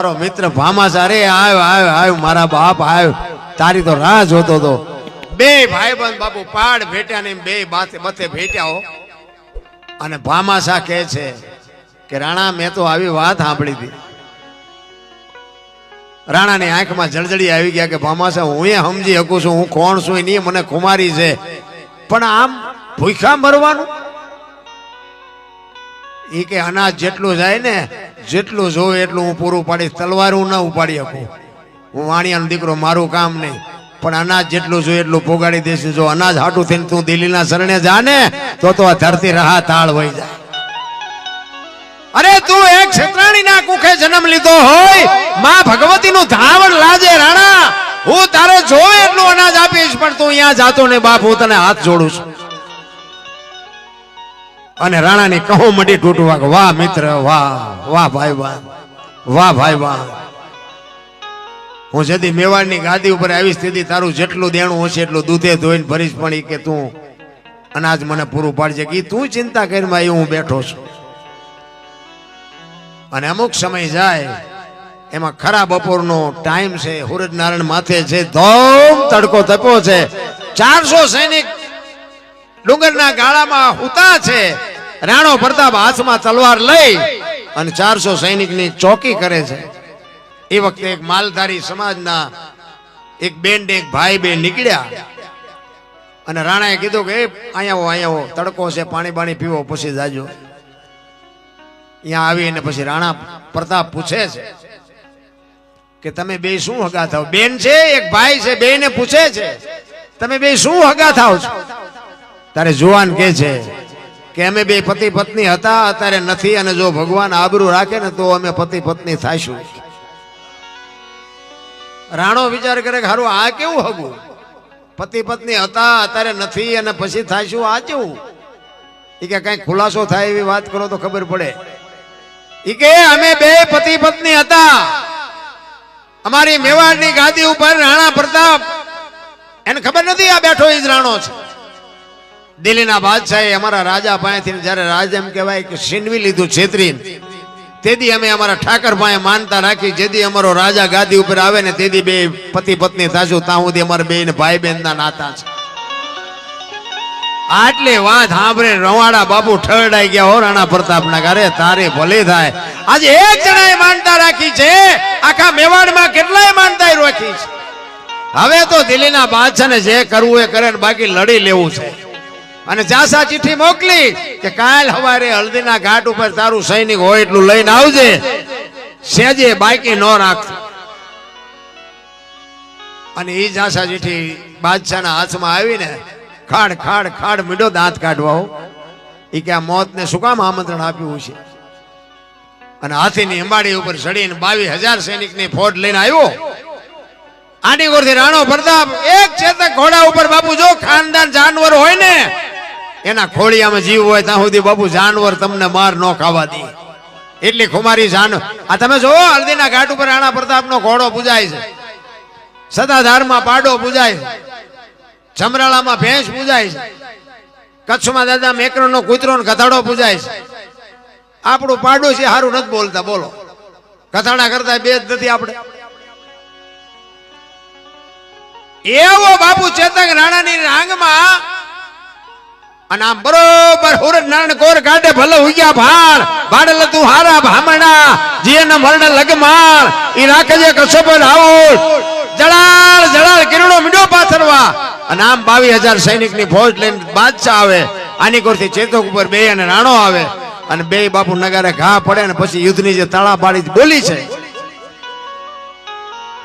મિત્ર ભામાસા રે આવ્યો આવ્યો આવ્યો મારા બાપ આવ્યો તારી તો રાહ જોતો તો બે ભાઈબંધ બાપુ પાડ ભેટ્યા ને બે બતે ભેટ્યા હો અને ભામાસા કહે છે કે રાણા મેં તો આવી વાત સાંભળી હતી રાણાની આંખમાં જળજળી આવી ગયા કે ભામાસા હું સમજી શકું છું હું કોણ છું નહીં મને ખુમારી છે પણ આમ ભૂખા મરવાનું એ કે અનાજ જેટલું જાય ને જેટલું જોવે એટલું હું પૂરું પાડીશ તલવાર હું ના ઉપાડી શકું હું વાણિયાનો દીકરો મારું કામ નહીં પણ અનાજ જેટલું જોઈએ એટલું પોગાડી દઈશ જો અનાજ હાટું થઈને તું દિલ્હીના શરણે જા ને તો આ ધરતી રહા તાળ વહી જાય અરે તું એક ક્ષેત્રાણીના કુખે જન્મ લીધો હોય માં ભગવતીનું ધાવણ લાજે રાણા હું તારે જોવે એટલું અનાજ આપીશ પણ તું અહીંયા જાતો ને બાપ હું તને હાથ જોડું છું અને રાણાની કહો મડી તૂટવા વાહ મિત્ર વાહ વાહ ભાઈ વાહ ભાઈ વાહ હું જદી મેવાડની ગાદી ઉપર આવીશ તેથી તારું જેટલું દેણું હશે એટલું દૂધે ધોઈને ભરીશ પણ કે તું અનાજ મને પૂરું પાડજે કે તું ચિંતા કરીમાં હું બેઠો છું અને અમુક સમય જાય એમાં ખરા બપોરનો ટાઈમ છે સૂરજ નારાયણ માથે છે ધોમ તડકો તપ્યો છે 400 સૈનિક ડુંગરના ગાળામાં ઉતા છે રાણો પ્રતાપ હાથમાં તલવાર લઈ અને 400 સૈનિકની ચોકી કરે છે એ વખતે એક માલધારી સમાજના એક બેન એક ભાઈ બે નીકળ્યા અને રાણાએ કીધું કે અહીંયા તડકો છે પાણી બાણી પીવો પછી જાજો અહીંયા આવીને પછી રાણા પ્રતાપ પૂછે છે કે તમે બે શું હગા થાવ બેન છે એક ભાઈ છે બે ને પૂછે છે તમે બે શું હગા થાવ છો તારે જુવાન કે છે કે અમે બે પતિ પત્ની હતા અત્યારે નથી અને જો ભગવાન આબરૂ રાખે ને તો અમે પતિ પત્ની થાશું રાણો વિચાર કરે કે હારું આ કેવું હગું પતિ પત્ની હતા અત્યારે નથી અને પછી થાશું આ કેવું એ કે કઈ ખુલાસો થાય એવી વાત કરો તો ખબર પડે એ કે અમે બે પતિ પત્ની હતા અમારી મેવાડની ગાદી ઉપર રાણા પ્રતાપ એને ખબર નથી આ બેઠો ઈ જ રાણો છે દિલ્હીના બાદશાહે અમારા રાજા પાસેથી જયારે રાજ એમ કહેવાય કે છીનવી લીધું છેતરીને તેથી અમે અમારા ઠાકર પાસે માનતા રાખી જેથી અમારો રાજા ગાદી ઉપર આવે ને તેથી બે પતિ પત્ની થાશું ત્યાં સુધી અમારા બે ને ભાઈ બહેન ના નાતા છે આટલી વાત સાંભળે રવાડા બાપુ ઠરડાઈ ગયા હો રાણા પ્રતાપના ઘરે તારે ભલે થાય આજે એક જણાએ માનતા રાખી છે આખા મેવાડમાં કેટલાય માનતા રાખી છે હવે તો દિલ્હીના બાદશાહને જે કરવું એ કરે ને બાકી લડી લેવું છે અને જાસા ચિઠ્ઠી મોકલી કે કાલ સવારે હલ્દીના ઘાટ ઉપર તારું સૈનિક હોય એટલું લઈને આવજે સેજે બાકી ન રાખતો અને એ જાસા ચિઠ્ઠી બાદશાહના હાથમાં આવીને ખાડ ખાડ ખાડ મીડો દાંત કાઢવા હો એ કે આ મોતને શું કામ આમંત્રણ આપ્યું છે અને હાથીની અંબાડી ઉપર ચડીને 22,000 સૈનિકની ફોજ લઈને આવ્યો આંટીગોરથી રાણો પ્રતાપ એક ચેતક ઘોડા ઉપર બાપુ જો ખાનદાન જાનવર હોય ને એના ખોડિયામાં જીવ હોય ત્યાં સુધી બાપુ જાનવર તમને માર ન ખાવા દે એટલી ખુમારી જાનવર આ તમે જોવો હલ્દીના ઘાટ ઉપર રાણા પ્રતાપનો ઘોડો પૂજાય છે સદાધારમાં પાડો પૂજાય છે જમરાળામાં ભેંસ પૂજાય છે કચ્છમાં દાદા મેકરણનો કૂતરો ને કથાડો પૂજાય છે આપણું પાડું છે સારું નથી બોલતા બોલો કથાડા કરતા બે જ નથી આપણે એવો બાપુ ચેતક રાણાની રાંગમાં અને આમ બરોબર સૂરજ નારાયણ કોર કાઢે ભલે ઉગ્યા ભાળ ભાડલ તું હારા ભામણા જીએના મરણ લગમાળ ઈ રાખજે કસો પર આવું જળાળ જળાળ કિરણો મીડો પાથરવા અને આમ 22,000 સૈનિકની ફોજ લઈને બાદશાહ આવે આની કોરથી ચેતક ઉપર બે અને રાણો આવે અને બે બાપુ નગારે ઘા પડે ને પછી યુદ્ધની જે તાળા પાડી બોલી છે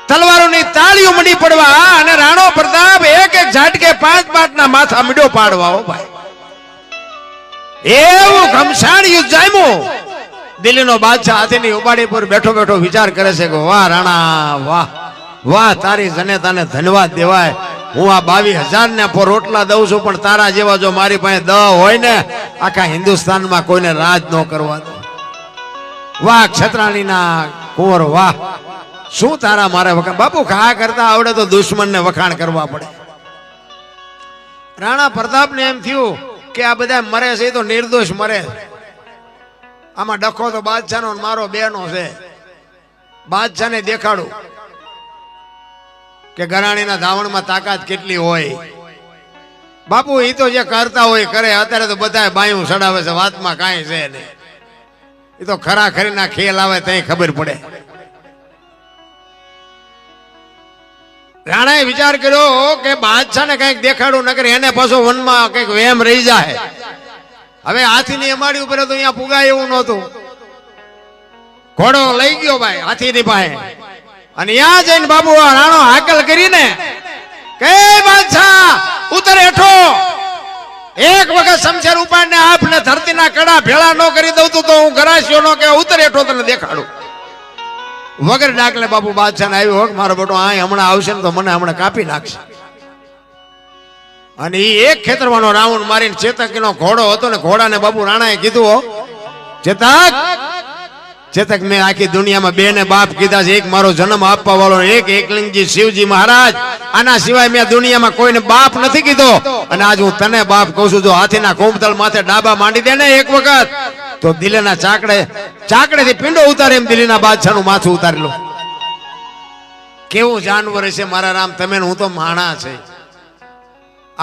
તલવારોની તાળીઓ મંડી પડવા અને રાણો પ્રતાપ એક એક ઝાટકે 5 ના માથા મીડો પાડવા હો ભાઈ એવું ઘમસાણ યુદ્ધ જામ્યું દિલ્હીનો બાદશાહ હાથીની ઉબાડી પર બેઠો બેઠો વિચાર કરે છે કે વાહ રાણા વાહ વાહ તારી જનેતાને ધન્યવાદ દેવાય હું આ 22,000 ને રોટલા દઉં છું પણ તારા જેવા જો મારી પાસે દ હોય ને આખા હિન્દુસ્તાનમાં કોઈને રાજ ન કરવા દો વાહ ક્ષત્રાણીના કુંવર વાહ શું તારા મારે વખાણ બાપુ ખા કરતા આવડે તો દુશ્મનને વખાણ કરવા પડે રાણા પ્રતાપને એમ થયું કે આ બધા મરે છે તો નિર્દોષ મરે આમાં ડખો તો બાદશાહનો મારો બેનો છે બાદશાહને દેખાડું કે ગરાણીના ધાવણમાં તાકાત કેટલી હોય. બાપુ એ તો જે કરતા હોય કરે. અત્યારે તો બધા બાયું સડાવે છે, વાતમાં કાંઈ છે નહીં. એ તો ખરા ખરીના ખેલ આવે ત્યાં ખબર પડે. રાણાએ વિચાર કર્યો કે બાદશાહને કઈક દેખાડું, નકર એને પાછો વનમાં કઈક વેમ રહી જાય. હવે હાથીની અમારી ઉપર તો અહીંયા પુગાય એવું નહોતું. ઘોડો લઈ ગયો ભાઈ હાથીની પાસે, અને ત્યાં જઈને બાબુ રાણો હાકલ કરીને કે બાદશાહ ઉતર હેઠો. એક વખત શમશેર ઉપાડને આપને ધરતીના કડા ભેળા ન કરી દઉં તો હું ગરાસ્યો નો કે ઉતર હેઠો તને દેખાડું. વગર ડાકલે બાપુ બાદશાહ ને આવ્યો મારો બેટો આ હમણાં આવશે ને તો મને હમણાં કાપી નાખશે. અને એ એક ખેતરવાનો રાઉન્ડ મારીને ચેતક નો ઘોડો હતો ને ઘોડાને બાપુ રાણાએ કીધું ચેતક મેં આખી દુનિયામાં બે ને બાપ કીધા છે, એક મારો જન્મ આપવા વાળો, એક એકલિંગજી શિવજી મહારાજ. આના સિવાય મેં દુનિયામાં કોઈને બાપ નથી કીધો. અને આજ હું તને બાપ કહું છું. જો હાથીના કોમતલ માથે ડાબા માંડી દે ને એક વખત તો દિલ્હીના ચાકડેથી પિંડો ઉતારે એમ દિલ્હીના બાદશાહનું માથું ઉતારી લો. કેવું જાનવર છે મારા રામ તમે, હું તો માણા છે.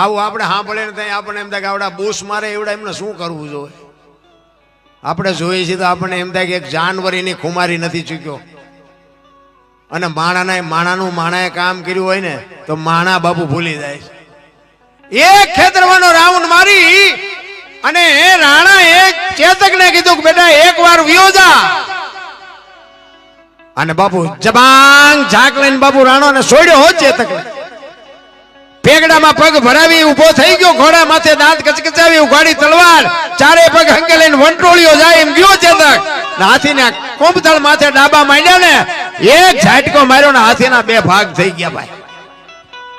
આવું આપણે સાંભળે ને ત્યાં આપણે એમ થાય કે આવડા બૂસ મારે એવડા એમને શું કરવું જોઈએ. આપણે જોઈએ છીએ તો આપણને એમ થાય કે એક જાનવર એની ખુમારી નથી ચૂક્યો. અને માણાએ કામ કર્યું હોય ને તો માણા બાપુ ભૂલી જાય. એક ખેતરવાનો રાઉન્ડ મારી અને રાણા એક ચેતક ને કીધું કે બેટા એક વાર વિયો જા. અને બાપુ જબાંગ ઝાક લઈને બાપુ રાણો ને છોડ્યો હો ચેતક ને. પેગડામાં પગ ભરાવી ઉભો થઈ ગયો, ઘોડા માથે દાંત કચકચાવી ઉઘાડી તલવાર, ચારે પગ હંકેલીને વંટોળિયો જાય એમ ગયો ચેતક. હાથીના કોમતળ માથે ડાબા માંડ્યા ને એક ઝાટકો માર્યો ને હાથીના બે ભાગ થઈ ગયા ભાઈ.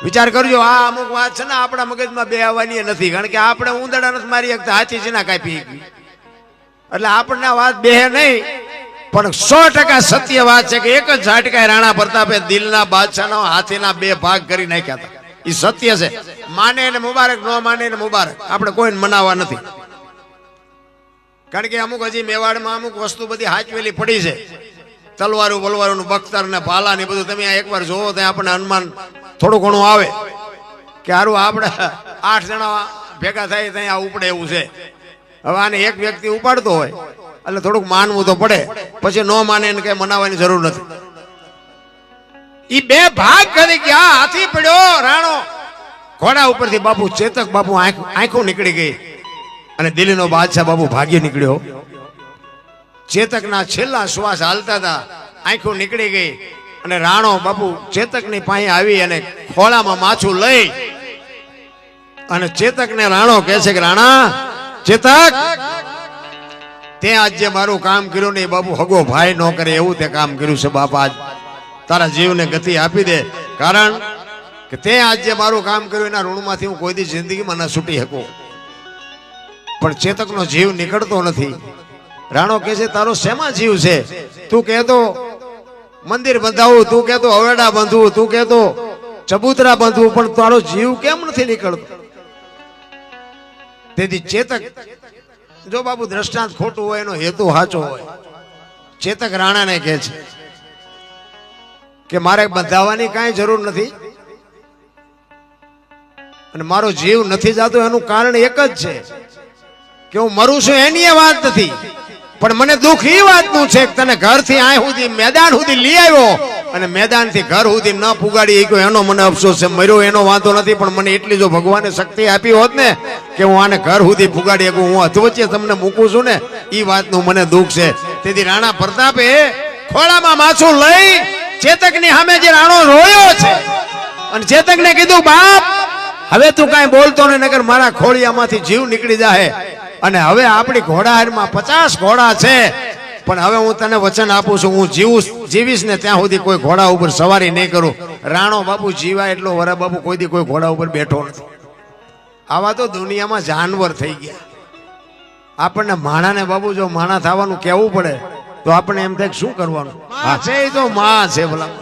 વિચાર કરજો, આ અમુક વાત છે ને આપણા મગજમાં બે આવવાની નથી, કારણ કે આપણે ઉંદરડા નથી મારી શકતા, હાથી છે ના કાપી એટલે આપણને વાત બે નહીં. પણ 100% સત્ય વાત છે કે એક જ ઝાટકાએ રાણા પ્રતાપે દિલના બાદશાહનો હાથીના બે ભાગ કરી નાખ્યા હતા. એ સત્ય છે. માને ને મુબારક, ન માને ને મુબારક, આપણે કોઈને મનાવવા નથી. કારણ કે અમુક હજી મેવાડમાં અમુક વસ્તુ બધી હાચવેલી પડી છે. તલવારું બલવારું બખ્તર ને ભાલા ને બધું તમે એકવાર જોવો તો આપણને અનુમાન થોડું ઘણું આવે કે હારું આપણે 8 જણા ભેગા થાય ત્યાં ઉપડે એવું છે. હવે આને એક વ્યક્તિ ઉપાડતો હોય એટલે થોડુંક માનવું તો પડે, પછી ન માને એને કઈ મનાવવાની જરૂર નથી. ઈ બે ભાગ કરી ગયા, હાથી પડ્યો રાણો ઘોડા ઉપરથી બાપુ ચેતક બાપુ આંખો નીકળી ગઈ અને દિલ્હીનો બાદશાહ બાપુ ભાગી નીકળ્યો. ચેતકના છેલ્લા શ્વાસ હાલતા હતા, આંખો નીકળી ગઈ અને રાણો બાપુ ચેતકની પાસે આવી અને ખોળામાં માછું લઈ અને ચેતકને રાણો કહે છે કે રાણા ચેતક તે આજ જે મારું કામ કર્યું ને બાપુ હગો ભાઈ ન કરે એવું તે કામ કર્યું છે. બાપા આજ તારા જીવને ગતિ આપી દે, કારણ કે તે આજ જે મારું કામ કર્યું એના ઋણમાંથી હું કોઈ દી જિંદગીમાં ન છૂટી શકું. પણ ચેતકનો જીવ નીકળતો નથી. રાણો કહે છે તારો શેમાં જીવ છે? તું કહેતો મંદિર બંધાવું, તું કહેતો હવેડા બાંધવું, તું કહેતો ચબૂતરા બાંધવું, પણ તારો જીવ કેમ નથી નીકળતો? તેથી ચેતક, જો બાબુ દ્રષ્ટાંત ખોટું હોય એનો હેતુ સાચો હોય. ચેતક રાણાને કહે છે કે મારે બંધાવવાની કાંઈ જરૂર નથી અને મારો જીવ નથી જતો એનું કારણ એક જ છે કે હું મરું છું એની વાત નથી, પણ મને દુઃખ એ વાતનું છે કે તને ઘરથી આ સુધી મેદાન સુધી લઈ આવ્યો અને મેદાનથી ઘર સુધી ન પુગાડી ગયો એનો મને અફસોસ છે. મર્યો એનો વાંધો નથી, પણ મને એટલી જો ભગવાને શક્તિ આપી હોત ને કે હું આને ઘર સુધી પુગાડી શકું, હું અધવચ્ચે તમને મૂકું છું ને એ વાતનું મને દુઃખ છે. તેથી રાણા પ્રતાપે ખોળામાં માછું લઈ ચેતકની સામે જે રાણો રોયો છે અને ચેતકને કીધું બાપ હવે તું કાંઈ બોલતો નહીં, નકર મારા ખોળિયામાંથી જીવ નીકળી જાય. અને હવે આપણી ઘોડાહારમાં 50 ઘોડા છે, પણ હવે હું તને વચન આપું છું હું જીવીશ ને ત્યાં સુધી કોઈ ઘોડા ઉપર સવારી નહીં કરું. રાણો બાપુ જીવા એટલો વરા બાપુ કોઈ દી કોઈ ઘોડા ઉપર બેઠો નથી. આવા તો દુનિયામાં જાનવર થઈ ગયા. આપણને માણાને બાપુ જો માણા થવાનું કહેવું પડે તો આપણે એમ થાય શું કરવાનું? છે તો માં છે, ભલા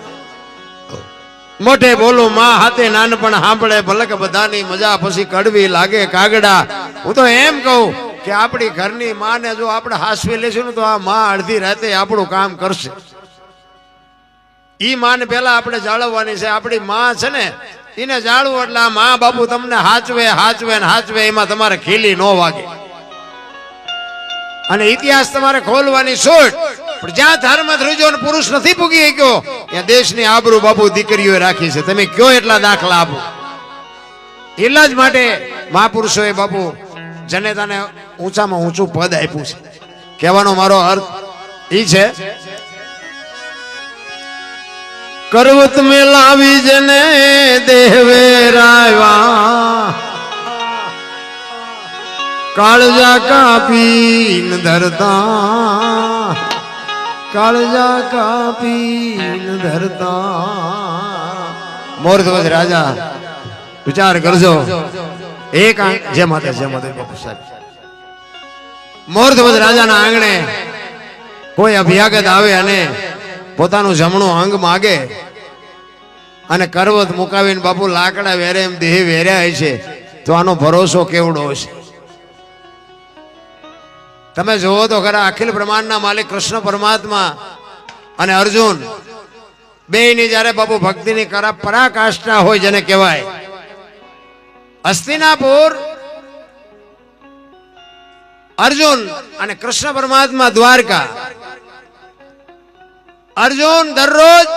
મોઢે બોલું માં હાથે નાનપણ સાંભળે ભલે કે બધાની મજા પછી કડવી લાગે કાગડા. હું તો એમ કહું કે આપણી ઘરની માને જો આપણે હાસવી લેશું ને તો આ માં અડધી રાતે આપણું કામ કરશે. ઈ માને પેલા આપણે જાળવવાની છે. આપણી માં છે ને એને જાળવું એટલે આ મા બાપુ તમને હાચવે હાચવે ને હાચવે, એમાં તમારે ખીલી ન વાગે. અને ઇતિહાસ તમારે ખોલવાની છૂટ. પણ જ્યાં ધર્મ ધ્રુજો ને પુરુષ નથી પૂગી ગયો ત્યાં દેશની આબરૂ બાપુ દીકરીઓએ રાખી છે. તમે કયો એટલા દાખલા આપો. એટલા જ માટે મહાપુરુષોએ બાપુ જનેતાને ઊંચામાં ઊંચું પદ આપ્યું છે. કહેવાનો મારો અર્થ ઈ છે, કરવત મેં લાવી જને દેવે રાયવા, કાળજા કાપીન ધરતા, કાળજા કાપીન ધરતા. મોરધ્વજ રાજા વિચાર કરજો. એક જય માતા જય માતા બાપુ સાહેબ. મોરધ્વજ રાજાના આંગણે કોઈ અભ્યાગત આવે અને પોતાનું જમણું અંગ માગે અને કરવત મુકાવીને બાપુ લાકડા વેરે એમ દેહ વેર્યા છે, તો આનો ભરોસો કેવડો છે. તમે જોવો તો ખરા, અખિલ બ્રહ્માંડના માલિક કૃષ્ણ પરમાત્મા અને અર્જુન બેયની જ્યારે બાપુ ભક્તિની પરાકાષ્ઠા હોય, જેને કહેવાય હસ્તિનાપુર, અર્જુન અને કૃષ્ણ પરમાત્મા દ્વારકા. અર્જુન દરરોજ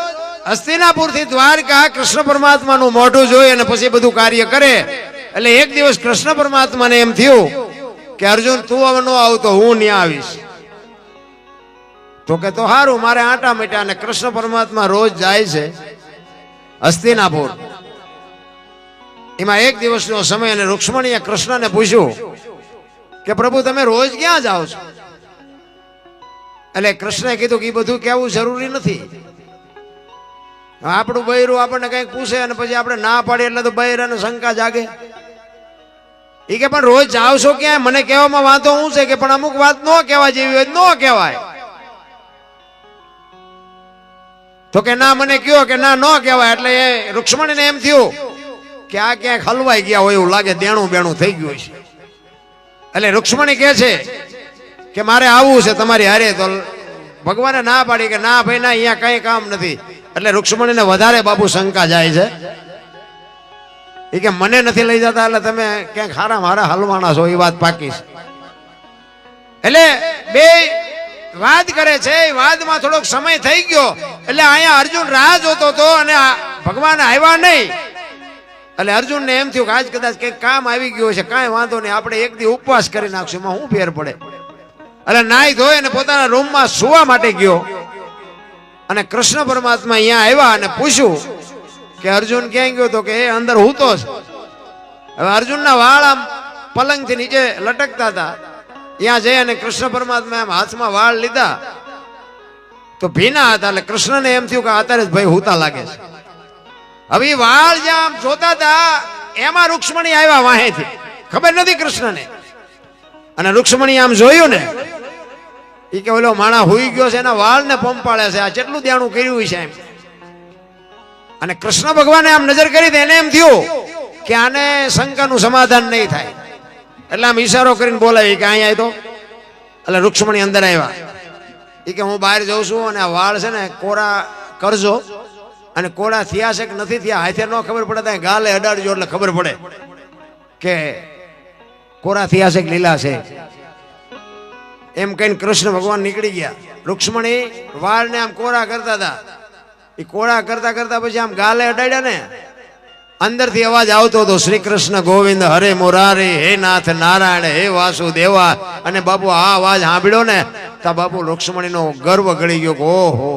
હસ્તિનાપુર થી દ્વારકા કૃષ્ણ પરમાત્માનું મોઢું જોઈ અને પછી બધું કાર્ય કરે. એટલે એક દિવસ કૃષ્ણ પરમાત્માને એમ થયું કે અર્જુન તું હવે ન આવતો, હું ત્યાં આવીશ. તો કે તો સારું, મારે આટા મીટા. અને કૃષ્ણ પરમાત્મા રોજ જાય છે હસ્તિનાપુર. એમાં એક દિવસનો સમય અને રૂક્ષ્મણીએ કૃષ્ણને પૂછ્યું કે પ્રભુ તમે રોજ ક્યાં જાઓ છો? એટલે કૃષ્ણે કીધું કે એ બધું કહેવું જરૂરી નથી. આપણું બૈરું આપણને કંઈક પૂછે અને પછી આપણે ના પાડીએ એટલે તો બૈરાને શંકા જાગે. એ કે પણ રોજ જાવ છો ક્યાં? મને કહેવામાં વાંધો શું છે, કે પણ અમુક વાત ન કહેવા જેવી હોય ન કહેવાય. તો કે ના મને કયો કે ના ન કહેવાય. એટલે એ રૂક્ષ્મણીને એમ થયું કે આ ક્યાંક હલવાઈ ગયા હોય એવું લાગે, દેણું બેણું થઈ ગયું છે. એટલે રૂક્ષ્મણી કહે છે કે મારે આવવું છે તમારી હારે. તો ભગવાને ના પાડી કે ના ભાઈ ના, અહીંયા કઈ કામ નથી. એટલે રૂક્ષ્મણીને વધારે બાપુ શંકા જાય છે. એ કે મને નથી લઈ જતા એટલે તમે ક્યાંક હારા મારા હલવાના છો, એ વાત પાકી છે. એટલે બે વાત કરે છે. એ વાતમાં થોડોક સમય થઈ ગયો એટલે અહીંયા અર્જુન રાહ જોતો હતો અને ભગવાન આવ્યા નહીં. એટલે અર્જુનને એમ થયું કે આજ કદાચ કંઈક કામ આવી ગયું છે, કાંઈ વાંધો નહીં, આપણે એક દી ઉપવાસ કરી નાખશું, એમાં શું ફેર પડે. એટલે નાઈ ધોઈ અને પોતાના રૂમમાં સુવા માટે ગયો. અને કૃષ્ણ પરમાત્મા અહીંયા આવ્યા અને પૂછ્યું કે અર્જુન ક્યાં ગયો? તો કે એ અંદર હૂતો છે. હવે અર્જુનના વાળ આમ પલંગથી નીચે લટકતા હતા. ત્યાં જઈ અને કૃષ્ણ પરમાત્મા એમ હાથમાં વાળ લીધા તો ભીના હતા. એટલે કૃષ્ણને એમ થયું કે અત્યારે જ ભાઈ હૂતા લાગે છે. હવે વાળ જ્યાં આમ જોતા હતા એમાં રૂક્ષ્મણી આવ્યા વાહેથી. ખબર નથી કૃષ્ણને. અને રૂક્ષ્મણી આમ જોયું ને, એ કે ઓલો માણા હુઈ ગયો છે, એના વાળ ને પંપાળે છે, આ કેટલું દેણું કર્યું છે એમ. અને કૃષ્ણ ભગવાને આમ નજર કરી તો એને એમ થયું કે આને શંકાનું સમાધાન નહીં થાય. એટલે આમ ઈશારો કરીને બોલાવી કે અહીંયા તો. એટલે રૂક્ષ્મણી અંદર આવ્યા. એ કે હું બહાર જઉં છું અને આ વાળ છે ને કોરા કરજો. અને કોળા થયા છે કે નથી થયા હાથે ન ખબર પડે, ત્યાં ગાલે અડાડજો એટલે ખબર પડે કે કોરા થયા છે કે લીલા છે. એમ કહીને કૃષ્ણ ભગવાન નીકળી ગયા. રૂક્ષ્મણી વાળને આમ કોરા કરતા હતા. એ કોરા કરતા કરતા પછી આમ ગાલે અડાડ્યા ને, અંદરથી અવાજ આવતો હતો, શ્રી કૃષ્ણ ગોવિંદ હરે મોરારી, હે નાથ નારાયણ, હે વાસુદેવા. અને બાપુ આ અવાજ સાંભળ્યો ને તો બાપુ રૂક્ષ્મણીનો ગર્વ ગળી ગયો કે ઓહો,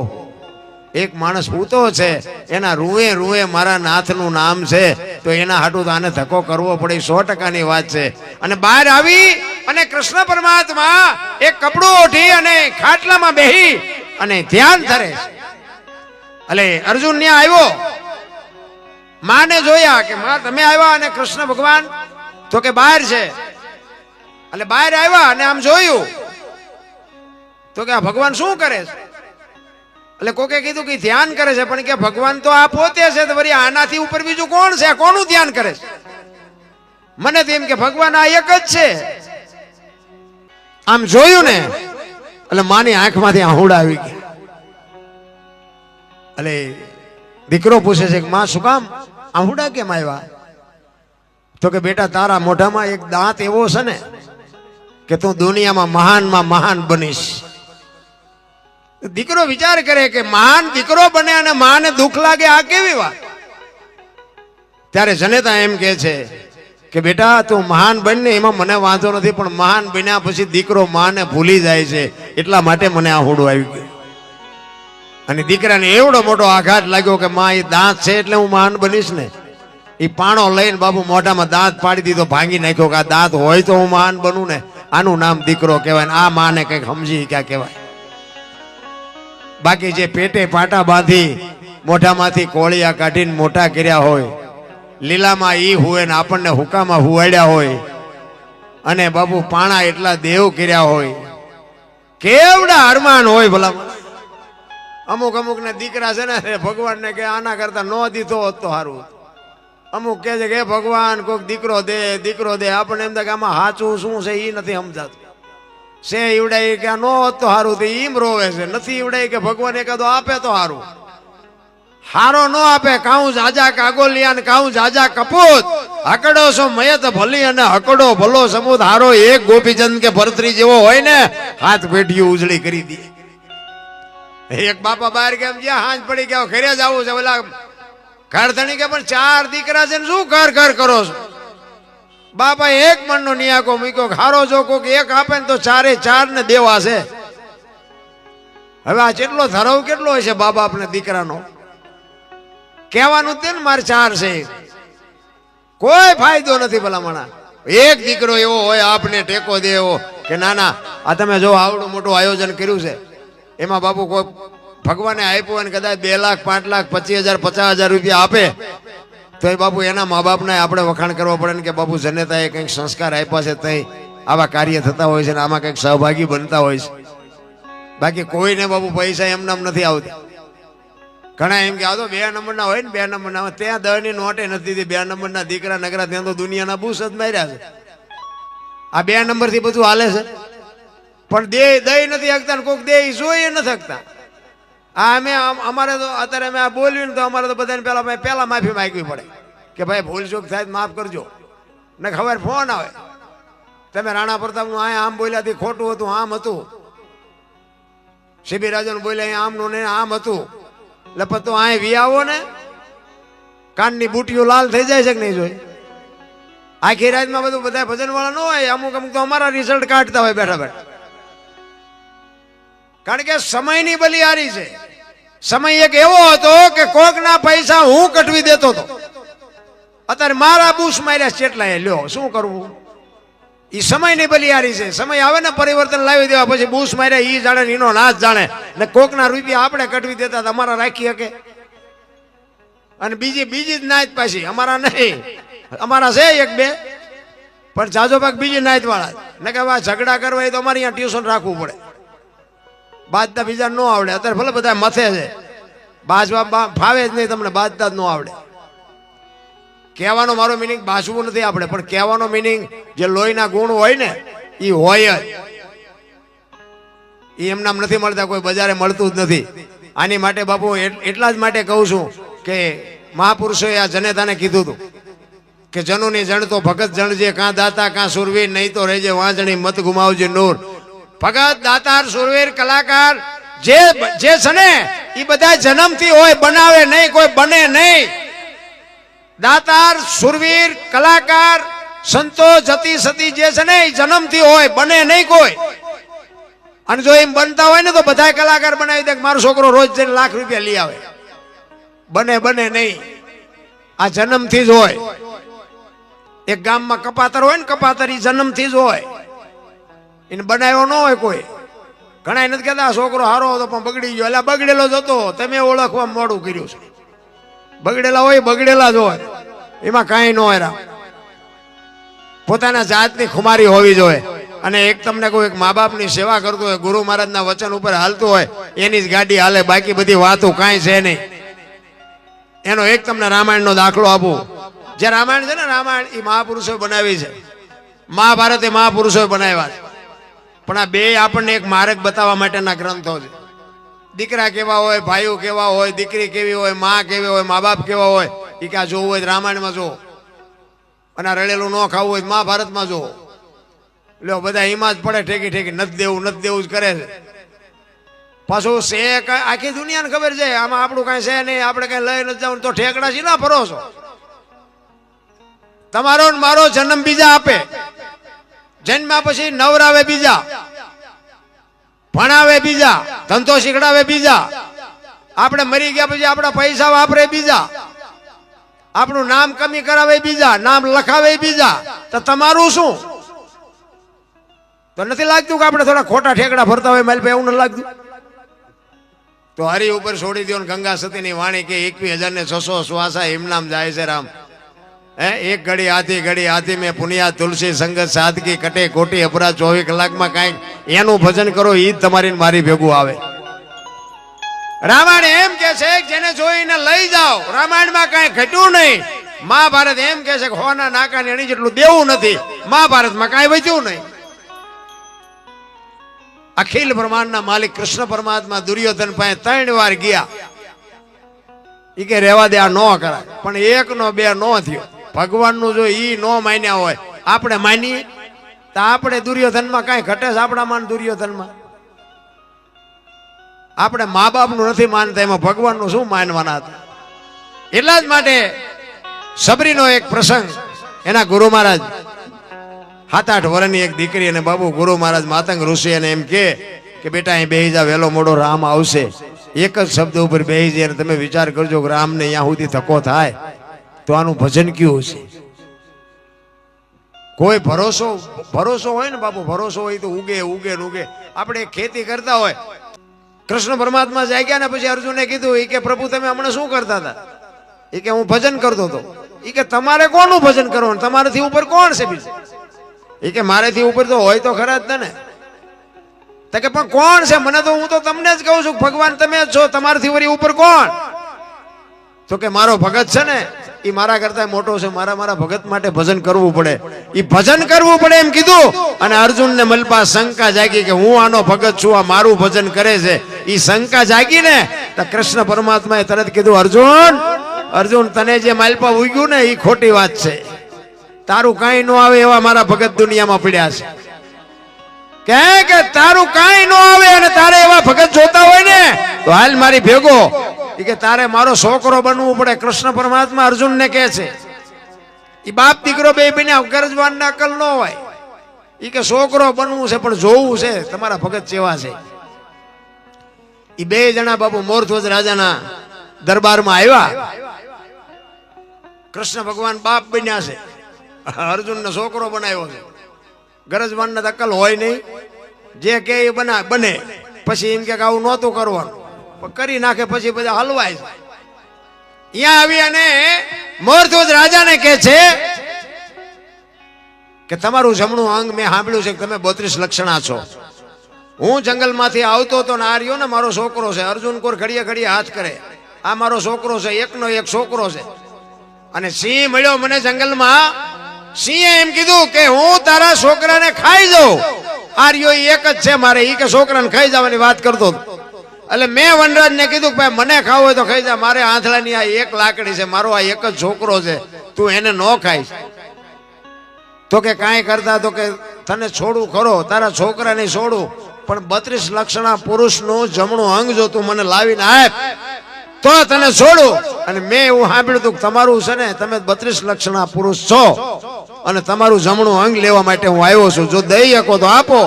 એક માણસ હૂતો છે, એના રૂએ રૂએ મારા નાથનું નામ છે, તો એના હાટું તો આને ધક્કો કરવો પડે. 100%ની વાત છે. અને બહાર આવી અને કૃષ્ણ પરમાત્મા એક કપડું ઓઢી અને ખાટલામાં બેહી અને ધ્યાન ધરે. એટલે અર્જુન ત્યાં આવ્યો, માને જોયા કે માં તમે આવ્યા. અને કૃષ્ણ ભગવાન તો કે બહાર છે. એટલે બહાર આવ્યા અને આમ જોયું તો કે આ ભગવાન શું કરે છે? એટલે કોકે કીધું કે ધ્યાન કરે છે. પણ કે ભગવાન તો આ પોતે છે, તો વળી આનાથી ઉપર બીજું કોણ છે? કોનું ધ્યાન કરે છે? મને તો એમ કે ભગવાન આ એક જ છે. આમ જોયું ને એટલે માની આંખમાંથી આહુડા આવી ગયા. એટલે દીકરો પૂછે છે કે માં શું કામ આહુડા કેમ આવ્યા? તો કે બેટા તારા મોઢામાં એક દાંત એવો છે ને કે તું દુનિયામાં મહાનમાં મહાન બનીશ. દીકરો વિચાર કરે કે મહાન દીકરો બને અને માને દુઃખ લાગે, આ કેવી વાત? ત્યારે જનેતા એમ કહે છે કે બેટા તું મહાન બનને એમાં મને વાંધો નથી, પણ મહાન બન્યા પછી દીકરો માને ભૂલી જાય છે, એટલા માટે મને આ હોડું આવી ગયું. અને દીકરાને એવડો મોટો આઘાત લાગ્યો કે માં એ દાંત છે એટલે હું મહાન બનીશ ને. એ પાણો લઈને બાબુ મોઢામાં દાંત પાડી દીધો, ભાંગી નાખ્યો કે આ દાંત હોય તો હું મહાન બનું ને. આનું નામ દીકરો કહેવાય. આ માને કંઈક સમજી ક્યાં કહેવાય. બાકી જે પેટે પાટા બાંધી મોઢામાંથી કોળિયા કાઢીને મોટા કર્યા હોય, લીલામાં ઈ હુએ ને આપણને હુકામાં હુવાડ્યા હોય, અને બાબુ પાણા એટલા દેવ કર્યા હોય, કેવડા અરમાન હોય ભલા. અમુક અમુક ને દીકરા છે ને ભગવાન ને કે આના કરતા નો દીધો હોત તો સારું. અમુક કે છે કે ભગવાન કોઈક દીકરો દે દીકરો દે. આપણને એમ થાય કે આમાં સાચું શું છે એ નથી સમજાતું. છે ઈવડાય કે નો હોત તો સારું, ઈમ રોવે છે. નથી ઈવડાય કે ભગવાન એકાદો આપે તો સારું. હારો નો આપે, કાઉ જાજા કાગોલિયા ને કાઉ જાજા કપૂત, હકડો છો મયત ભલી અને હકડો ભલો સમૂત. હારો એક ગોપીચંદ કે ભરતરી જેવો હોય ને હાથ પેઢીઓ ઉજળી કરી દે. એક બાપા બહાર કેમ ગયા, હાંજ પડી ગયા, ઘરે જ આવું છે. ઓલા ઘર ધણી કે પણ 4 દીકરા છે ને શું ઘર ઘર કરો છો? બાપા એક મનનો નિયાકો મૂક્યો, હારો જો કોક એક આપે ને તો 4 ને દેવા છે. હવે આ કેટલો ધરાવ કેટલો હોય છે બા બાપ ને દીકરાનો. કહેવાનું તે ને મારે 4 છે, કોઈ ફાયદો નથી ભલામણા. એક દીકરો એવો હોય આપને ટેકો દે એવો કે ના ના આ તમે જો આવડું મોટું આયોજન કર્યું છે, એમાં બાપુ કોઈ ભગવાને આપ્યું અને કદાચ 2 લાખ 5 લાખ 25,000 50,000 રૂપિયા આપે તો એ બાપુ એના મા બાપને આપણે વખાણ કરવા પડે ને કે બાપુ જનેતાએ કંઈક સંસ્કાર આપ્યા છે, તઈ આવા કાર્ય થતા હોય છે ને આમાં કંઈક સહભાગી બનતા હોય છે. બાકી કોઈને બાપુ પૈસા એમનામ નથી આવતા. ઘણા એમ કે આ તો 2 નંબરના હોય ને 2 નંબરના હોય. ત્યાં 10 ની નોટે નથી દીધી. 2 નંબરના દીકરા નગરા ત્યાં તો દુનિયાના બુસ જ માર્યા છે. આ 2 નંબરથી બધું હાલે છે. પણ દઈ નથી શકતા ને કોઈક દે જોઈએ નથી શકતા. આ અમે અમારે તો અત્યારે અમે આ બોલ્યું ને તો અમારે તો બધાને પહેલા માફી માંગવી પડે કે ભાઈ ભૂલ ચૂક થાય માફ કરજો. ને ખબર ફોન આવે તમે રાણા પ્રતાપનું આ આમ બોલ્યાથી ખોટું હતું, આમ હતું. સીબી રાજન બોલ્યા આમનું ને આમ હતું. એટલે પછી તો આ વી આવો ને કાનની બુટીઓ લાલ થઈ જાય છે કે નહીં જોઈ? આખી રાતમાં બધું બધા ભજન વાળા ન હોય. અમુક અમુક તો અમારા રિઝલ્ટ કાઢતા હોય બેઠા બેઠા. કારણ કે સમયની બલિહારી છે. સમય એક એવો હતો કે કોકના પૈસા હું કટવી દેતો હતો. અત્યારે મારા બુશ માર્યા કેટલાય, લ્યો શું કરવું? એ સમયની બલિહારી છે. સમય આવે ને પરિવર્તન લાવી દેવા પછી બુશ માર્યા ઈ જાણે ને એનો નાશ જાણે. ને કોકના રૂપિયા આપણે કટવી દેતા અમારા રાખી શકે. અને બીજી જ નાયત પાછી અમારા નહીં. અમારા છે 1-2 પણ જાજો ભાગ બીજી નાયત વાળા. ને કે ઝઘડા કરવા હોય તો અમારે અહીંયા ટ્યુશન રાખવું પડે. બાજતા બીજા ન આવડે. અત્યારે ભલે બધા મથે છે, બાજવા ફાવે જ નહીં તમને, બાજતા જ ન આવડે. કહેવાનો મારો મિનિંગ બાજવું નથી આપણે, પણ કહેવાનો મિનિંગ જે લોહીના ગુણ હોય ને એ હોય જ. એ એમનામ નથી મળતા, કોઈ બજારે મળતું જ નથી. આની માટે બાપુ એટલા જ માટે કહું છું કે મહાપુરુષોએ આ જનેતાને કીધું હતું કે જનુની જણ તો ભગત જણજે, કાં દાતા કાં સુરવીર, નહીં તો રહેજે વાંજણી મત ગુમાવજે નૂર. ભગત દાતાર સુરવીર કલાકાર જે છે ને એ બધા જન્મથી હોય, બનાવે નહીં, કોઈ બને નહીં. દાતાર સુરવીર કલાકાર સંતો જતી સતી જે છે ને એ જન્મથી હોય, બને નહીં કોઈ. અને જો એમ બનતા હોય ને તો બધા કલાકાર બનાવી દે. મારો છોકરો રોજ જઈને લાખ રૂપિયા લઈ આવે. બને નહીં. આ જન્મથી જ હોય. એક ગામમાં કપાતર હોય ને, કપાતર એ જન્મથી જ હોય, એને બનાવ્યો ન હોય કોઈ. ઘણા નથી કહેતા છોકરો હારો હતો પણ બગડી ગયો. એટલે બગડેલો જ હતો, તમે ઓળખવા મોડું કર્યું છે. બગડેલા હોય બગડેલા જ હોય, એમાં કાંઈ ન હોય. પોતાના જાતની ખુમારી હોવી જોઈએ. અને એક તમને કોઈ મા બાપની સેવા કરતો હોય, ગુરુ મહારાજના વચન ઉપર હાલતું હોય, એની જ ગાડી હાલે, બાકી બધી વાતો કાંઈ છે નહીં. એનો એક તમને રામાયણનો દાખલો આપું. જે રામાયણ છે ને, રામાયણ એ મહાપુરુષોએ બનાવી છે. મહાભારત એ મહાપુરુષોએ બનાવ્યા છે. પણ આ બે આપણને એક માર્ગ બતાવવા માટેના ગ્રંથો છે. દીકરા કેવા હોય, ભાઈઓ કેવા હોય, દીકરી કેવી હોય, માં કેવી હોય, મા બાપ કેવા હોય, એ કે આ જોવું હોય રામાયણમાં જો, અને રડેલું ન ખાવું હોય મહાભારતમાં જો. લ્યો બધા હિમાજ પડે ઠેકી ઠેકી નથી દેવું જ કરે છે. પાછું છે આખી દુનિયાને ખબર છે આમાં આપણું કઈ છે નહીં, આપણે કઈ લઈ નથી જવું તો ઠેકડા છે ના ફરો છો. તમારો ને મારો જન્મ બીજા આપે, જન્મ્યા પછી નવરાવે બીજા, ભણાવે બીજા, ધંધો શીખડાવે બીજા, આપણે મરી ગયા પછી આપણા પૈસા વાપરે બીજા, આપણું નામ કમી કરાવે બીજા, નામ લખાવે બીજા. તો તમારું શું? તો નથી લાગતું કે આપણે થોડા ખોટા ઠેકડા ફરતા હોય મારી પાસે? એવું નથી લાગતું? તો હરી ઉપર છોડી દો. ગંગા સતીની વાણી કે 21,600 શ્વાસા હિમનામ જાય છે રામ. એક ઘડી હાથી મેં પુનિયા તુલસી સંગત સાદગી કટે કોટી અપરાધ 24 કલાકમાં કાંઈક એનું ભજન કરો, ઈ જ તમારી મારી ભેગું આવે. રામાયણ એમ કે છે જેને જોઈને લઈ જાઓ. રામાયણમાં કાંઈ ઘટ્યું નહીં. મહાભારત એમ કે છે કે હોના નાકાની અણી જેટલું દેવું નથી. મહાભારતમાં કાંઈ વધ્યું નહીં. અખિલ બ્રહ્માંડના માલિક કૃષ્ણ પરમાત્મા દુર્યોધન પાસે 3 વાર ગયા. ઈ કે રહેવા દે, આ નો કરાય. પણ 1 નો 2 નો થયો. ભગવાનનું જો ઈ નો માન્યા હોય, આપણે માનીએ તો આપણે દુર્યોધનમાં કાંઈ ઘટે છે? આપણામાં દુર્યોધનમાં આપણે મા બાપનું નથી માનતા, એમાં ભગવાનનું શું માનવાના હતા? એટલા જ માટે સબરીનો એક પ્રસંગ, એના ગુરુ મહારાજ 7-8 વર્ષની એક દીકરી અને બાબુ ગુરુ મહારાજ માતંગ ઋષિ એને એમ કે બેટા અહીં બેહી જા, વહેલો મોડો રામ આવશે. એક જ શબ્દ ઉપર બેહી જાય. તમે વિચાર કરજો કે રામને અહીંયા સુધી ધક્કો થાય તો આનું ભજન કયું છે? કોઈ ભરોસો હોય ને બાપુ, ભરોસો હોય તો ઉગે ઉગે ને ઉગે. આપણે ખેતી કરતા હોય, કૃષ્ણ પરમાત્મા જાગ્યા ને પછી અર્જુને કીધું, એ કે પ્રભુ તમે હમણાં શું કરતા હતા? એ કે હું ભજન કરતો હતો. એ કે તમારે કોનું ભજન કરવાનું? તમારાથી ઉપર કોણ છે બીજું? એ કે મારેથી ઉપર તો હોય તો ખરા જ ને. તો કે પણ કોણ છે? મને તો, હું તો તમને જ કહું છું ભગવાન તમે જ છો, તમારાથી વળી ઉપર કોણ? તો કે મારો ભગત છે ને, એ મારા કરતા મોટો છે, મારા ભગત માટે ભજન કરવું પડે. એ ભજન કરવું પડે એમ કીધું. અને અર્જુન ને મલપા શંકા જાગી કે હું આનો ભગત છું, આ મારું ભજન કરે છે. એ શંકા જાગી ને તો કૃષ્ણ પરમાત્માએ તરત કીધું, અર્જુન તને જે માલપા ઉગ્યું ને એ ખોટી વાત છે. તારું કાંઈ ન આવે એવા મારા ભગત દુનિયામાં પડ્યા છે. કે તારું કાંઈ ન આવે અને તારે એવા ભગત જોતા હોય ને તો હાલ મારી ભેગો. એ કે તારે મારો છોકરો બનવું પડે. કૃષ્ણ પરમાત્મા અર્જુન ને કહે છે, એ બાપ દીકરો બે બન્યા, ગરજવાન ના અકલ ન હોય. એ કે છોકરો બનવું છે પણ જોવું છે તમારા ભગત કેવા છે. એ 2 જણા બાપુ મોરધ્વજ રાજાના દરબારમાં આવ્યા. કૃષ્ણ ભગવાન બાપ બન્યા છે, અર્જુન ને છોકરો બનાવ્યો છે. ગરજવાન ને અકલ હોય નહીં, જે કે એ બને. પછી એમ કે આવું નહોતું કરવાનું, કરી નાખે. પછી બધા હલવાય છે. અહીંયા આવી અને મોરધ્વજ રાજાને કહે છે કે તમારું જમણું અંગ મેં સાંભળ્યું છે કે તમે 32 લક્ષણા છો. હું જંગલમાંથી આવતો તો ને આ રહ્યો ને મારો છોકરો છે. અર્જુન કોર ઘડીએ હાથ કરે, આ મારો છોકરો છે, એકનો એક છોકરો છે. અને સિંહ મળ્યો મને જંગલમાં. સિંહે એમ કીધું કે હું તારા છોકરાને ખાઈ જાઉં. આ રહ્યો એક જ છે મારે. ઈ કે છોકરાને ખાઈ જવાની વાત કરતો હતો. એટલે મેં વનરાજને કીધું કે ભાઈ મને ખાવું હોય તો ખાઈ જા, મારે આંધળાની આ એક લાકડી છે, મારો આ એક જ છોકરો છે, તું એને ન ખાઈશ. તો કે કાંઈ કરતા, તો કે તને છોડું ખરો, તારા છોકરાને છોડું, પણ 32 લક્ષણા પુરુષનું જમણું અંગ જો તું મને લાવીને આપ તો તને છોડું. અને મેં એવું સાંભળ્યું હતું કે તમારું છે ને, તમે 32 લક્ષણા પુરુષ છો અને તમારું જમણું અંગ લેવા માટે હું આવ્યો છું. જો દઈ શકો તો આપો,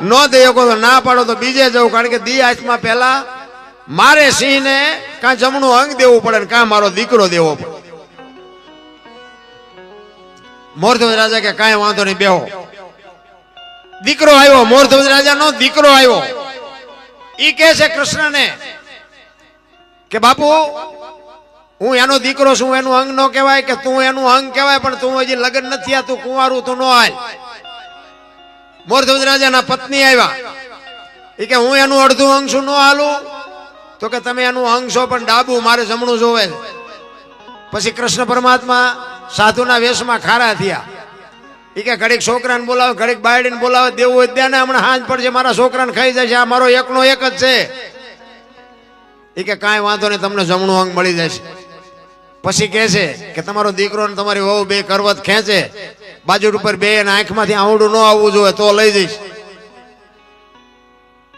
ન દઈ શકો તો ના પાડો તો બીજે જવું. કારણ કે દી હાથમાં પહેલા મારે સિંહને કાં જમણું અંગ દેવું પડે ને કાં મારો દીકરો દેવો પડે. મોરધ્વજ રાજા કે કાંઈ વાંધો નહીં, બેહો. દીકરો આવ્યો, મોરધ્વજ રાજાનો દીકરો આવ્યો. ઈ કહે છે કૃષ્ણને કે બાપુ હું એનો દીકરો છું, એનું અંગ નો કહેવાય કે તું એનું અંગ કહેવાય, પણ તું હજી લગ્ન નથી થયા, તું કુંવારું, તું નો હાલ. મોરધ્વજ રાજાના પત્ની આવ્યા. એ કે હું એનું અડધું અંગ છું, નો હાલું. તો કે તમે એનું અંગ છો પણ ડાબુ, મારે જમણું જોવે. પછી કૃષ્ણ પરમાત્મા સાધુના વેશમાં ખારા થયા. એ કે ઘડીક છોકરાને બોલાવે, ઘડીક બાયડીને બોલાવે, દેવું હોય ત્યાં ને હમણાં હાંજ પડશે, મારા છોકરાને ખાઈ જાય છે, આ મારો એકનો એક જ છે. એ કે કાંઈ વાંધો નહીં, તમને જમણું અંગ મળી જશે. પછી કહે છે કે તમારો દીકરો ને તમારી વહુ બે કરવત ખેંચે, બાજુ ઉપર બે આંખમાંથી આવડું ન આવવું જોઈએ તો લઈ જઈશ.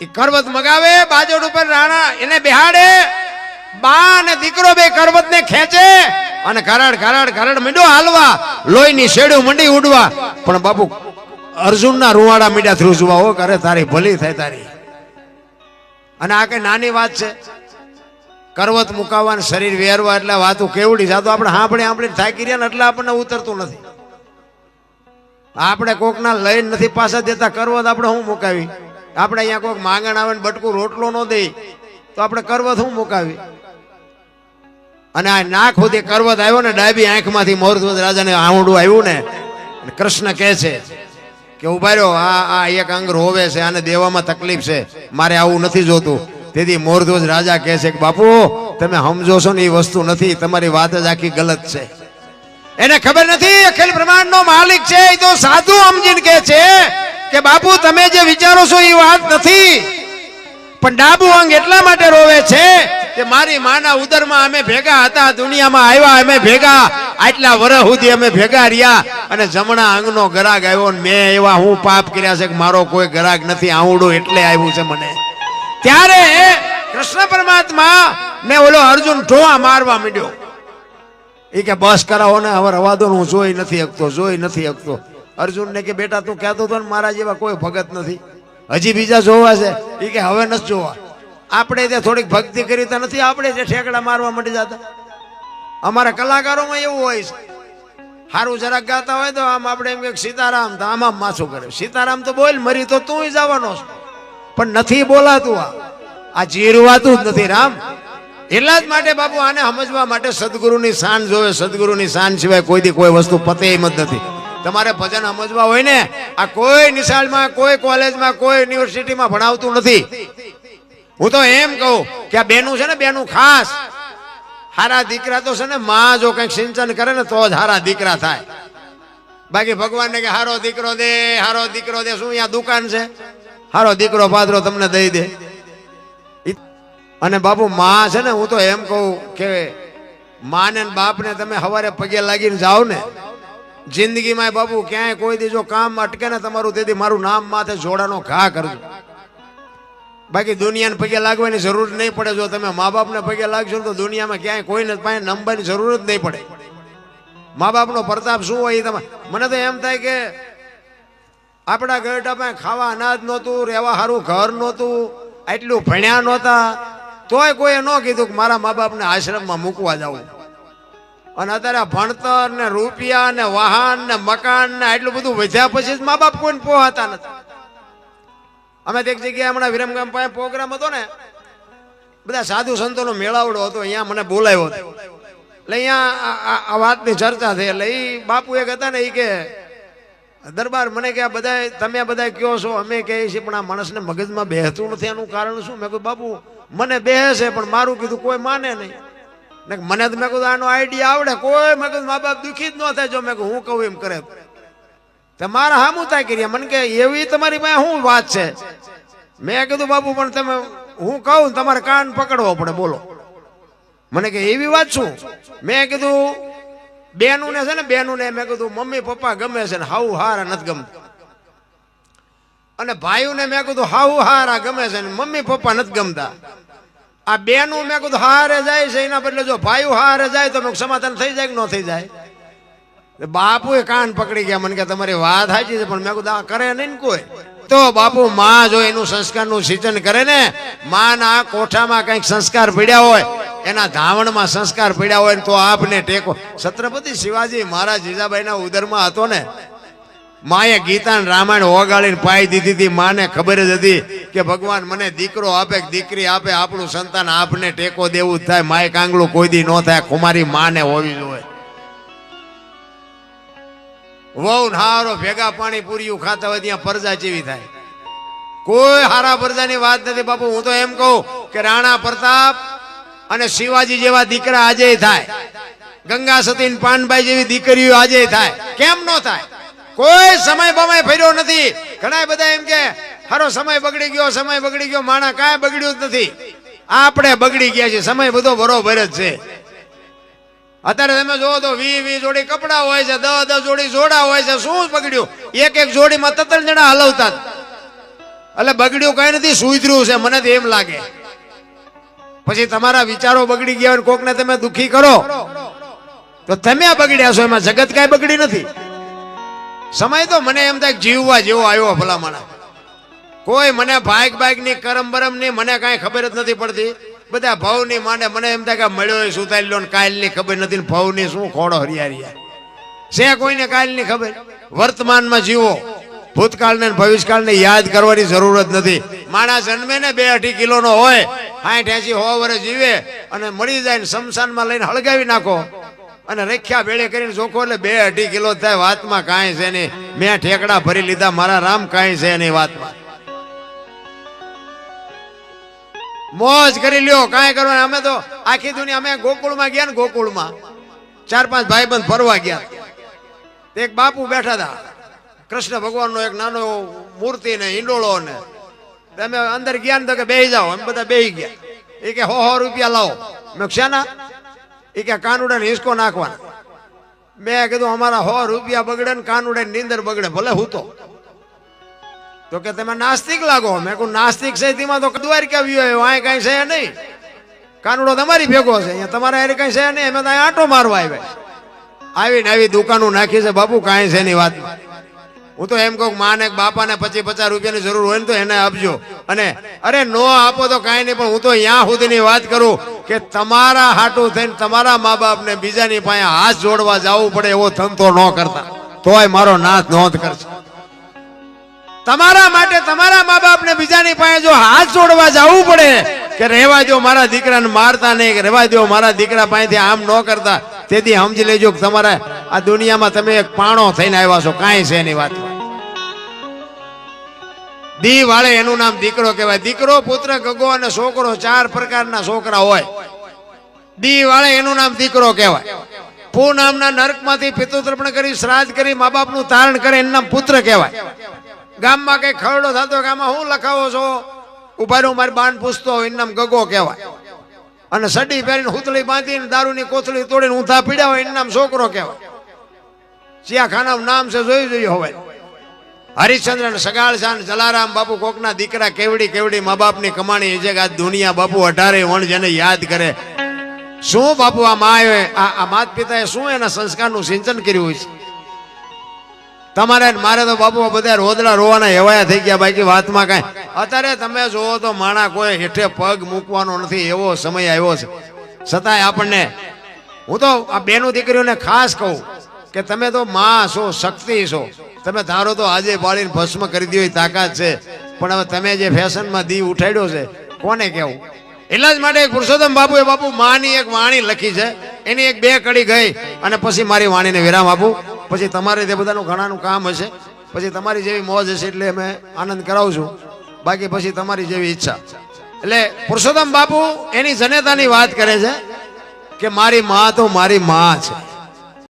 એ કરવત મગાવે, બાજુ ઉપર રાણા એને બેહાડે, બા અને દીકરો બે કરવત ને ખેંચે અને ઘરાડ ઘરાડ ઘરાડ મીંડો હાલવા, લોહીની શેડું મંડી ઉડવા. પણ બાપુ અર્જુનના રૂવાડા મીડા ધ્રુજવા, હો કરે તારી ભલી થાય તારી. અને આ કઈ નાની વાત છે? કરવત મુકાવવાનું શરીર વેરવા એટલે વાતું કેવડી જાતો આપણે આપણે થાકી રહ્યા ને એટલે આપણને ઉતરતું નથી. આપણે કોકના લઈને નથી પાછા દેતા કરવત, આપણે શું મુકાવી? આપણે અહીંયા કોઈક માંગણ આવે ને બટકું રોટલો ન દે તો આપણે કરવત શું મુકાવી? અને આ નાક સુધી કરવત આવ્યો ને, ડાબી આંખમાંથી મોરધ્વજ રાજાને આવડું આવ્યું ને, કૃષ્ણ કહે છે કે ઉભા રહ્યો, આ એક અંગ રોવે છે, આને દેવામાં તકલીફ છે, મારે આવું નથી જોતું. તેથી મોરધ્વજ રાજા કહે છે કે બાપુ તમે સમજો છો ને એ વસ્તુ નથી, તમારી વાત જ આખી ગલત છે. એને ખબર નથી અખિલ બ્રહ્માંડનો માલિક છે. એ તો સાધુ સમજીને કહે છે કે બાપુ તમે જે વિચારો છો એ વાત નથી, પણ ડાબુ અંગ એટલા માટે રોવે છે કે મારી માના ઉદરમાં અમે ભેગા હતા, દુનિયામાં આવ્યા અમે ભેગા, આટલા વર્ષ સુધી અમે ભેગા રહ્યા, અને જમણા અંગનો ગરાગ આવ્યો ને મેં એવા હું પાપ કર્યા છે કે મારો કોઈ ગરાગ નથી, આવડું એટલે આવ્યું છે મને. ત્યારે કૃષ્ણ પરમાત્મા ને ઓલો અર્જુન ઢોળા મારવા માંડ્યો. એ કે બસ કરાવો ને, હવે રવા દો, હું જોઈ નથી શકતો. અર્જુન ને કે બેટા તું કહેતો હતો ને મારા જેવા કોઈ ભગત નથી, હજી બીજા જોવા છે. એ કે હવે નથી જોવા. આપણે ત્યાં થોડીક ભક્તિ કરી તો નથી, આપણે જે ઠેકડા મારવા માંડી જતા. અમારા કલાકારોમાં એવું હોય છે, સારું જરાક ગાતા હોય તો આમ આપણે એમ કે સીતારામ, તો આમ માથું કરે. સીતારામ તો બોલ, મરી તો તું જવાનો છે, પણ નથી બોલાતું. આ જીરવાતું જ નથી રામ. એટલા જ માટે બાપુ આને સમજવા માટે સદગુરુની શાન જોવે. સદગુરુની શાન સિવાય કોઈ વસ્તુ પતે એમ જ નથી. તમારે ભજન સમજવા હોય ને, આ કોઈ નિશાળમાં, કોઈ કોલેજમાં, કોઈ યુનિવર્સિટીમાં ભણાવતું નથી. હું તો એમ કહું કે આ બેનું છે ને, બેનું ખાસ હારા દીકરા તો છે ને, માં જો કઈક સિંચન કરે ને તો જ હારા દીકરા થાય. બાકી ભગવાનને કે હારો દીકરો દે, હારો દીકરો દે, શું અહીંયા દુકાન છે? હારો દીકરો પાદરો તમને દઈ દે. અને બાપુ માં છે ને, હું તો એમ કહું કે માં ને બાપ ને તમે સવારે પગે લાગીને જાઓ ને, જિંદગીમાં બાપુ ક્યાંય કોઈ દી જો કામ અટકે ને તમારું, તેથી મારું નામ માથે જોડાનો ઘા કરજો. બાકી દુનિયાને પગે લાગવાની જરૂર નહીં પડે. જો તમે મા બાપને પગે લાગશો તો દુનિયામાં ક્યાંય કોઈને પાસે નંબરની જરૂર જ નહીં પડે. મા બાપનો પ્રતાપ શું હોય તમે, મને તો એમ થાય કે આપણા ગરડા પાસે ખાવા અનાજ નહોતું, રહેવા સારું ઘર નહોતું, આટલું ભણ્યા નહોતા, તોય કોઈએ ન કીધું કે મારા મા બાપને આશ્રમમાં મૂકવા જવું. અને અત્યારે ભણતર ને રૂપિયા ને વાહન ને મકાન ને આટલું બધું વધ્યા પછી મા બાપ કોઈને પોહાતા નથી. અમે એક જગ્યાએ હમણાં વિરમગામ પાસે પ્રોગ્રામ હતો ને, બધા સાધુ સંતોનો મેળાવડો હતો, અહીંયા મને બોલાવ્યો હતો. એટલે અહીંયા આ વાતની ચર્ચા થઈ. એટલે એ બાપુ એક હતા ને, એ કે દરબાર મને કે આ બધા તમે બધા કયો છો, અમે કહીએ છીએ, પણ આ માણસને મગજમાં બેહતું નથી, એનું કારણ શું? મેં કહ્યું બાપુ મને બેસે પણ મારું કીધું કોઈ માને નહીં. મને તો મેં કીધું આનો આઈડિયા આવડે, કોઈ મેં કીધું મા બાપ દુઃખી જ ન થાય જો મેં હું કહું એમ કરે. મારા હામું થાય કર્યા. મને કે એવી તમારી પાસે શું વાત છે? મેં કીધું બાપુ પણ તમે હું કહું તમારે કાન પકડવો પડે, બોલો. મને કે એવી વાત શું? મેં કીધું બેનું ને છે ને, બેનું ને મેં કીધું મમ્મી પપ્પા ગમે છે ને હાઉ હારા નથી ગમતા, અને ભાઈઓને મેં કીધું હાઉ હારા ગમે છે ને મમ્મી પપ્પા નથી ગમતા. આ બેનું મેં કીધું હારે જાય છે, એના બદલે જો ભાઈઓ હારે જાય તો સમાધાન થઈ જાય કે ન થઈ જાય? બાપુ એ કાન પકડી ગયા. મને કે તમારી વાત સાચી છે, પણ મેં કીધું આ કરે નહીં ને કોઈ. તો બાપુ માં જો એનું સંસ્કારનું સિંચન કરે ને, માં ના કોઠામાં કઈક સંસ્કાર પડ્યા હોય, એના ધાવણમાં સંસ્કાર પડ્યા હોય તો આપને ટેકો. છત્રપતિ શિવાજી મહારાજ જીજાબાઈના ઉદરમાં હતો ને, માએ ગીતા ને રામાયણ ઓગાળીને પાઈ દીધી હતી. માને ખબર જ હતી કે ભગવાન મને દીકરો આપે કે દીકરી આપે, આપણું સંતાન આપને ટેકો દેવું જ થાય. માએ કાંગલું કોઈ દી ન થાય, કુમારી માને હોવી જોઈએ. વહુ હારો ભેગા પાણી પૂરીયું ખાતા હોય ત્યાં પરજા જેવી થાય. કોઈ હારા પરજાની વાત નથી બાપુ. હું તો એમ કહું કે રાણા પ્રતાપ અને શિવાજી જેવા દીકરા આજે થાય, ગંગા સતી પાનબાઈ જેવી દીકરીઓ આજે થાય. કેમ ન થાય? કોઈ સમય બમય ફર્યો નથી. ઘણા બધા એમ કે હારો સમય બગડી ગયો, સમય બગડી ગયો. માણા કાંઈ બગડ્યું જ નથી. આપણે બગડી ગયા છે, સમય બધો બરોબર જ છે. અત્યારે તમે જોવો તો 20 જોડી કપડા હોય છે, 10 જોડી જોડા હોય છે. શું બગડ્યું? એક જોડીમાં 3 જણા હલવતા, એટલે બગડ્યું કઈ નથી, સુધર્યું છે. મને તો એમ લાગે. પછી તમારા વિચારો બગડી ગયા હોય, કોકને તમે દુખી કરો તો તમે બગડ્યા છો. એમાં જગત કઈ બગડી નથી. સમય તો મને એમ થાય જીવવા જેવો આવ્યો ભલામણા. કોઈ મને ભાગ ની કરમ બરમ ની મને કઈ ખબર જ નથી પડતી. બધા ભાવ ની માંડે. મને એમ થાય કે મળ્યો સુતાઈ લો, કાલ ની ખબર નથી, ભાવ ની શું ખોડો હરિયારિયા છે. કોઈને કાલ ની ખબર. વર્તમાનમાં જીવો. ભૂતકાળ ને ભવિષ્યકાળ ને યાદ કરવાની જરૂર જ નથી. માણસ જન્મે ને 2-2.5 કિલો નો હોય, 60-80 100 વર્ષ જીવે અને મળી જાય ને શમશાનમાં લઈને હળગાવી નાખો અને રેખ્યા ભેળે કરીને જોખો એટલે 2-2.5 કિલો થાય. વાતમાં કાંઈ છે નહીં. મેં ઠેકડા ભરી લીધા, મારા રામ કાંઈ છે નહીં. વાતમાં મોજ કરી લ્યો, કાંઈ કરવાનું. અમે તો આખી દુનિયા, અમે ગોકુળમાં ગયા ને, ગોકુળમાં 4-5 ભાઈબંધ ફરવા ગયા. એક બાપુ બેઠા હતા, કૃષ્ણ ભગવાનનો એક નાનો મૂર્તિ ને ઈંડોળો ને. તમે અંદર ગયા ને તો કે બેહી જાઓ. અમે બધા બેહી ગયા. એ કે 100 રૂપિયા લાવો. મેં શાના? એ કે કાનુડા ને હિસકો નાખવાના. મેં કીધું અમારા 100 રૂપિયા બગડે ને કાનુડા ની નીંદર બગડે, ભલે હું તો કે તમે નાસ્તિક લાગો. મેં કહું નાસ્તિક છે તેમાં તો દ્વારિકા વ્યૂ આવ્યો, અહીં કઈ છે નહીં. કાનુડો તમારી ભેગો છે, અહીંયા તમારા હારે કઈ છે નહીં. અમે તો અહીં આટો મારવા આવ્યા. આવીને આવી દુકાનો નાખી છે બાપુ, કાંઈ છે નહીં. વાતમાં હું તો એમ કહું માને બાપાને 25-50 રૂપિયાની જરૂર હોય ને તો એને આપજો. અને અરે નો આપો તો કાંઈ નહીં, પણ હું તો અહીંયા સુધીની વાત કરું કે તમારા હાટું થઈને તમારા મા બાપને બીજાની પાસે હાથ જોડવા જવું પડે એવો ધંધો ન કરતા, તોય મારો નાથ નોંધ કરશે. તમારા માટે તમારા મા બાપને બીજાની પાસે જો હાથ જોડવા જવું પડે કે રહેવા દો મારા દીકરાને મારતા નહીં, કે રહેવા દો મારા દીકરા પાસેથી આમ ન કરતા, તેથી સમજી લેજો કે તમારા આ દુનિયામાં તમે એક પાણો થઈને આવ્યા છો, કાંઈ છે એની વાત. દી વાળે એનું નામ દીકરો કહેવાય. દીકરો, પુત્ર, ગગો અને છોકરો, 4 પ્રકારના છોકરા હોય. દી વાળે એનું નામ દીકરો કહેવાય. પૂ નામના નરકમાંથી પિતૃતર્પણ કરી, શ્રાદ્ધ કરી, મા બાપનું તારણ કરે, એનું નામ પુત્ર કહેવાય. ગામમાં કઈ ખરડો થતો કે આમાં હું લખાવો છો, ઉભા રહું મારી બાન પૂછતો હોય, એનું નામ ગગો કહેવાય. અને સડી પહેરીને હુતળી બાંધીને દારૂની કોથળી તોડીને ઊંધા પીડ્યા હોય, એનું નામ છોકરો કહેવાય. ચિયાખાનાનું નામ છે, જોઈ હવે. હરિશ્ચંદ્ર ને સગાળ શાન જલારામ બાપુ કોકના દીકરા કેવડી મા બાપની કમાણી છે કે આ દુનિયા બાપુ 18 વણ જેને યાદ કરે. શું બાપુ આ માત પિતાએ શું એના સંસ્કારનું સિંચન કર્યું છે. તમારે મારે તો બાપુ બધા રોદડા રોવાના હેવાયા થઈ ગયા. બાકી વાતમાં કાંઈ. અત્યારે તમે જોવો તો માણા કોઈ હેઠે પગ મૂકવાનો નથી, એવો સમય આવ્યો છે. છતાંય આપણને, હું તો આ બેનું દીકરીઓને ખાસ કહું કે તમે તો માં છો, શક્તિ છો. તમે ધારો તો આજે બાળીને ભસ્મ કરી દો તાકાત છે, પણ હવે તમે જે ફેશનમાં દી ઉઠાડ્યો છે કોને કેવું. એટલા જ માટે પુરુષોત્તમ બાપુએ બાપુ માની એક વાણી લખી છે, એની 1-2 કડી ગઈ અને પછી મારી વાણીને વિરામ આપું. પછી તમારે તે બધાનું ઘણાનું કામ હશે, પછી તમારી જેવી મોજ હશે એટલે અમે આનંદ કરાવશું. બાકી પછી તમારી જેવી ઈચ્છા. એટલે પુરુષોત્તમ બાપુ એની જનેતાની વાત કરે છે કે મારી માં તો મારી માં છે.